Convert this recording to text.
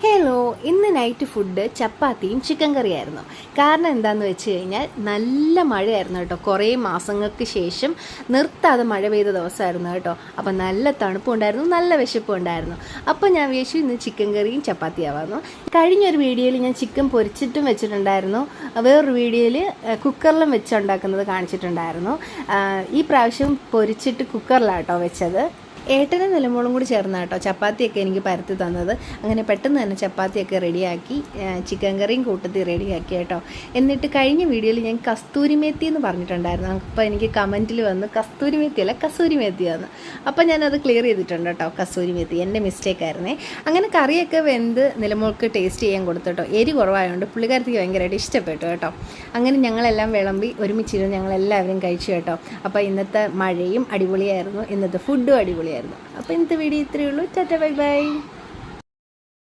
Hello, ഇന്ന് night food ചപ്പാത്തിയും chicken കറിയായിരുന്നു. കാരണം എന്താണെന്ന് വെച്ച് കഴിഞ്ഞാൽ നല്ല മഴയായിരുന്നു കേട്ടോ. കുറേ മാസങ്ങൾക്ക് ശേഷം നിർത്താതെ മഴ പെയ്ത ദിവസമായിരുന്നു കേട്ടോ. അപ്പം നല്ല തണുപ്പുണ്ടായിരുന്നു, നല്ല വിശപ്പും ഉണ്ടായിരുന്നു. അപ്പോൾ ഞാൻ വിചാരിച്ചു ഇന്ന് ചിക്കൻ കറിയും ചപ്പാത്തിയാവായിരുന്നു. കഴിഞ്ഞൊരു വീഡിയോയിൽ ഞാൻ ചിക്കൻ പൊരിച്ചിട്ടും വെച്ചിട്ടുണ്ടായിരുന്നു, വേറൊരു വീഡിയോയിൽ കുക്കറിലും വെച്ചുണ്ടാക്കുന്നത് കാണിച്ചിട്ടുണ്ടായിരുന്നു. ഈ പ്രാവശ്യം പൊരിച്ചിട്ട് കുക്കറിലാണ് കേട്ടോ വെച്ചത്. ഏട്ടനും നിലമോളും കൂടി ചേർന്ന് കേട്ടോ ചപ്പാത്തിയൊക്കെ എനിക്ക് പരത്തി തന്നത്. അങ്ങനെ പെട്ടെന്ന് തന്നെ ചപ്പാത്തിയൊക്കെ റെഡിയാക്കി, ചിക്കൻ കറിയും കൂട്ടത്തിൽ റെഡിയാക്കി കേട്ടോ. എന്നിട്ട് കഴിഞ്ഞ വീഡിയോയിൽ ഞാൻ കസ്തൂരി മേത്തി എന്ന് പറഞ്ഞിട്ടുണ്ടായിരുന്നു. അപ്പോൾ എനിക്ക് കമൻറ്റിൽ വന്ന് കസ്തൂരി മേത്തി അല്ല കസൂരി മേത്തിയാണ്. അപ്പോൾ ഞാനത് ക്ലിയർ ചെയ്തിട്ടുണ്ട് കേട്ടോ, കസൂരി മേത്തി എൻ്റെ മിസ്റ്റേക്കായിരുന്നേ. അങ്ങനെ കറിയൊക്കെ വെന്ത് നിലമോൾക്ക് ടേസ്റ്റ് ചെയ്യാൻ കൊടുത്തു കേട്ടോ. എരി കുറവായതുകൊണ്ട് പുള്ളിക്കാരത്തിക്ക് ഭയങ്കരമായിട്ട് ഇഷ്ടപ്പെട്ടു കേട്ടോ. അങ്ങനെ ഞങ്ങളെല്ലാം വിളമ്പി ഒരുമിച്ചിരുന്ന് ഞങ്ങളെല്ലാവരും കഴിച്ചു കേട്ടോ. അപ്പോൾ ഇന്നത്തെ മഴയും അടിപൊളിയായിരുന്നു, ഇന്നത്തെ ഫുഡും അടിപൊളിയായിരുന്നു. അപ്പോൾ ഇന്നത്തെ വീഡിയോ ഇത്രയേ ഉള്ളൂ. Tata, bye bye.